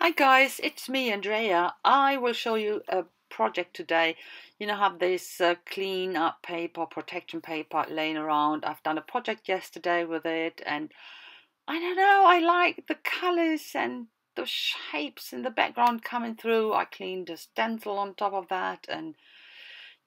Hi guys, it's me Andrea. I will show you a project today. Have this clean up paper, protection paper laying around. I've done a project yesterday with it, and I don't know, I like the colors and the shapes in the background coming through. I cleaned the stencil on top of that, and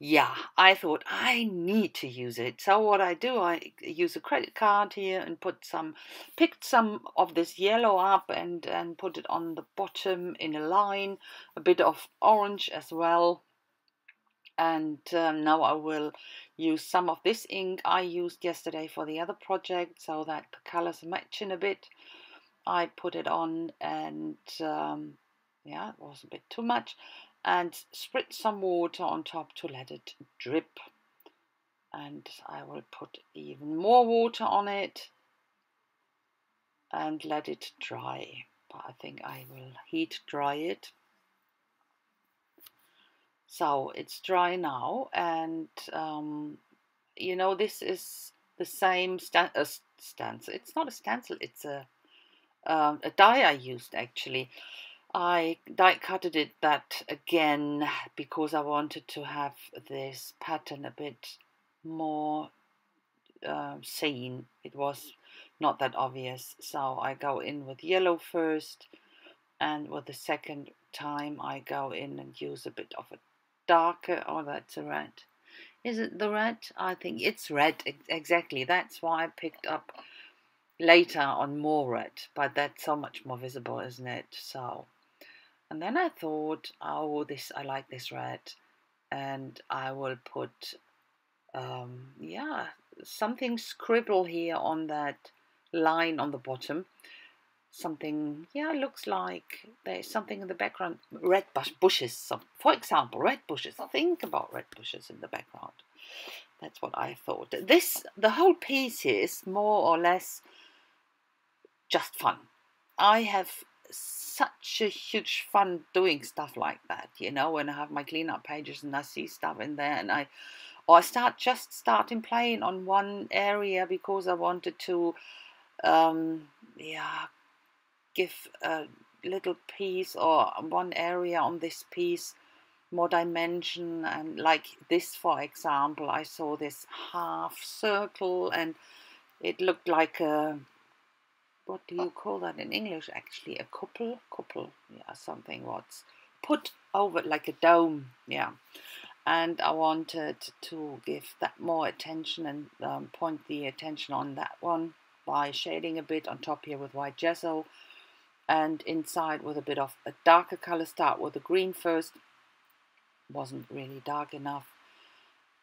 yeah, I thought I need to use it. So what I do, I use a credit card here and picked some of this yellow up and put it on the bottom in a line, a bit of orange as well. And now I will use some of this ink I used yesterday for the other project so that the colors match in a bit. I put it on and yeah, it was a bit too much, and spritz some water on top to let it drip. And I will put even more water on it and let it dry. But I think I will heat dry it. So it's dry now, and this is the same stencil. It's not a stencil, it's a die I used actually. I die cutted it that again because I wanted to have this pattern a bit more seen. It was not that obvious, so I go in with yellow first, and with the second time I go in and use a bit of a darker. Oh, that's a red. Is it the red? I think it's red, exactly. That's why I picked up later on more red, but that's so much more visible, isn't it? So, and then I thought, oh, I like this red, and I will put, yeah, something scribble here on that line on the bottom. Something, yeah, looks like there's something in the background. Red bushes, for example, red bushes. Think about red bushes in the background. That's what I thought. The whole piece is more or less just fun. I have such a huge fun doing stuff like that, when I have my cleanup pages and I see stuff in there, and I starting playing on one area because I wanted to yeah, give a little piece or one area on this piece more dimension. And like this, for example, I saw this half circle and it looked like a, what do you call that in English? Actually, a couple, yeah, something what's put over like a dome, yeah. And I wanted to give that more attention and point the attention on that one by shading a bit on top here with white gesso, and inside with a bit of a darker color. Start with the green first. Wasn't really dark enough.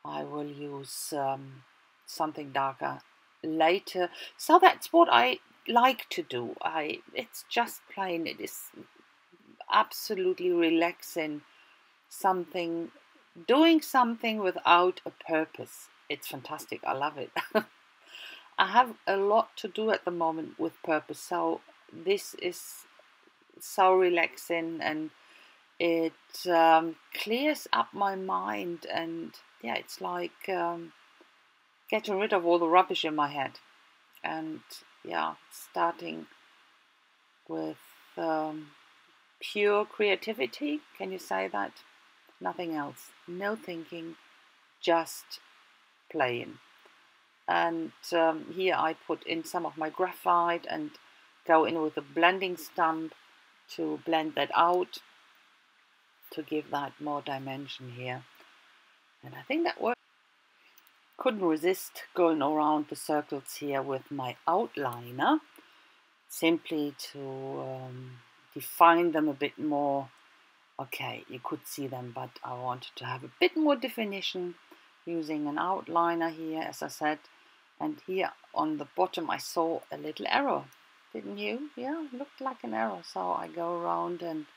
I will use something darker later. So that's what I like to do. It's just plain. It is absolutely relaxing. Something, doing something without a purpose. It's fantastic. I love it. I have a lot to do at the moment with purpose, so this is so relaxing, and it clears up my mind, and yeah, it's like getting rid of all the rubbish in my head, and yeah, starting with pure creativity. Can you say that? Nothing else, no thinking, just playing. And here I put in some of my graphite and go in with a blending stump to blend that out, to give that more dimension here. And I think that worked. Couldn't resist going around the circles here with my outliner, simply to define them a bit more. Okay, you could see them, but I wanted to have a bit more definition using an outliner here, as I said. And here on the bottom I saw a little arrow, didn't you? Yeah, it looked like an arrow. So I go around and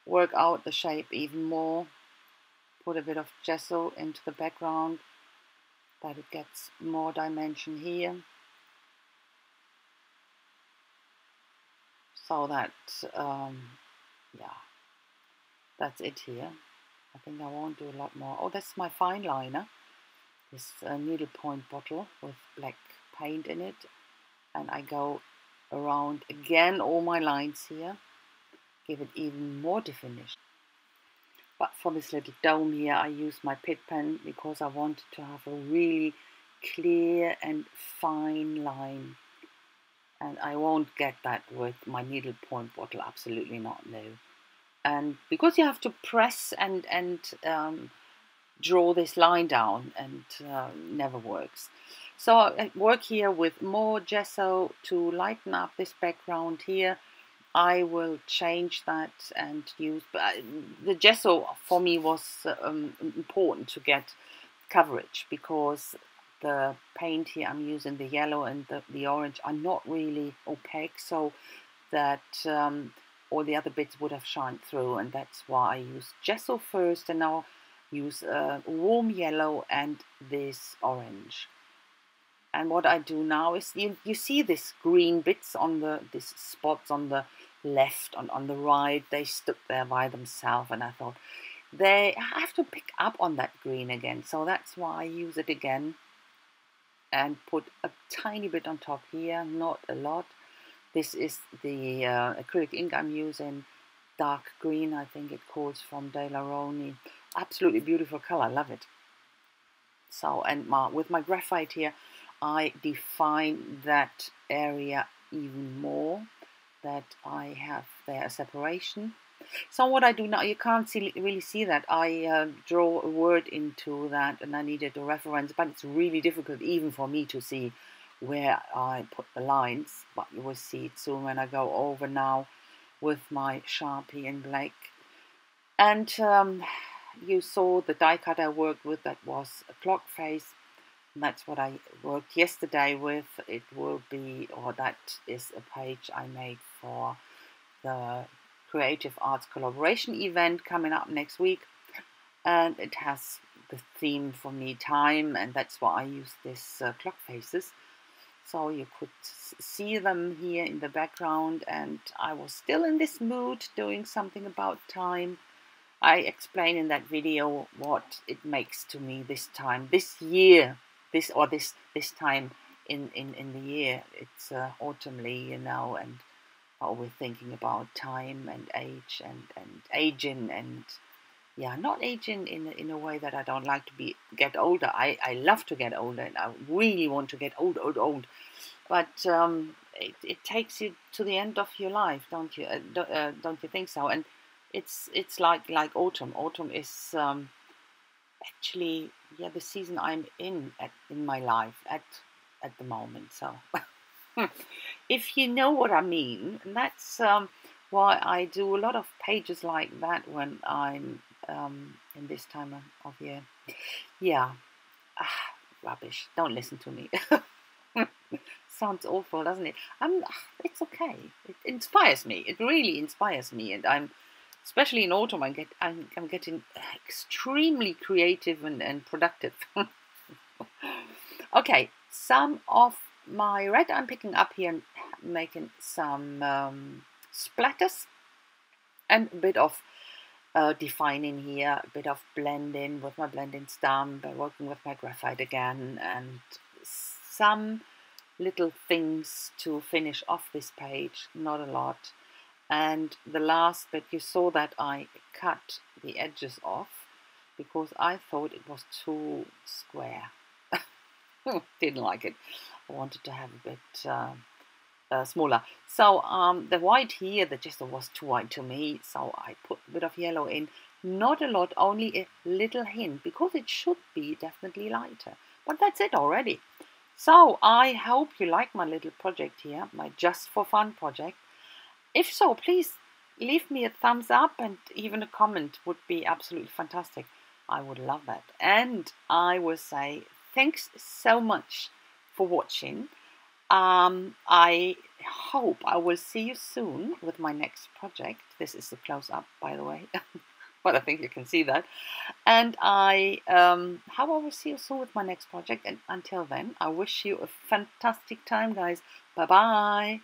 work out the shape even more, put a bit of gesso into the background that it gets more dimension here, so that yeah, that's it here. I think I won't do a lot more. Oh, that's my fine liner, this needlepoint bottle with black paint in it, and I go around again all my lines here give it even more definition. But for this little dome here, I used my Pitt pen because I wanted to have a really clear and fine line. And I won't get that with my needlepoint bottle, absolutely not, no. And because you have to press and draw this line down, and never works. So I work here with more gesso to lighten up this background here. I will change that and use, but the gesso for me was important to get coverage, because the paint here I'm using, the yellow and the orange, are not really opaque, so that all the other bits would have shined through, and that's why I use gesso first, and now use a warm yellow and this orange. And what I do now is, you see this green bits on these spots on the left, on the right, they stood there by themselves, and I thought they have to pick up on that green again, so that's why I use it again and put a tiny bit on top here, not a lot. This is the acrylic ink I'm using, dark green, I think it calls, from Daler-Rowney. Absolutely beautiful color, love it. So, and with my graphite here, I define that area even more, that I have there a separation. So what I do now, you can't really see that. I draw a word into that, and I needed a reference, but it's really difficult even for me to see where I put the lines. But you will see it soon when I go over now with my Sharpie in black. And you saw the die cut I worked with, that was a clock face. And that's what I worked yesterday with. It will be, or that is a page I made for the Creative Arts Collaboration event coming up next week. And it has the theme for me, time, and that's why I use this clock faces. So you could see them here in the background, and I was still in this mood doing something about time. I explain in that video what it makes to me this time, this year, this time in the year. It's autumnly, you know, and always thinking about time and age and aging, and yeah, not aging in a way that I don't like to get older. I love to get older, and I really want to get old. But it takes you to the end of your life, don't you? Don't you think so? And it's like autumn. Autumn is actually, yeah, the season I'm in my life at the moment. So if you know what I mean, and that's why I do a lot of pages like that when I'm in this time of year. Yeah, rubbish. Don't listen to me. Sounds awful, doesn't it? It's okay. It inspires me. It really inspires me, and I'm, especially in autumn, I'm getting extremely creative and productive. Okay, some of my red I'm picking up here and making some splatters, and a bit of defining here, a bit of blending with my blending stamp, working with my graphite again, and some little things to finish off this page, not a lot. And the last bit, you saw that I cut the edges off because I thought it was too square. Didn't like it. I wanted to have a bit smaller. So the white here, the gesso was too white to me, so I put a bit of yellow in. Not a lot, only a little hint, because it should be definitely lighter. But that's it already. So I hope you like my little project here, my Just for Fun project. If so, please leave me a thumbs up, and even a comment would be absolutely fantastic. I would love that. And I will say thanks so much for watching. I hope I will see you soon with my next project. This is the close-up, by the way. But I think you can see that. And I will see you soon with my next project. And until then, I wish you a fantastic time, guys. Bye-bye.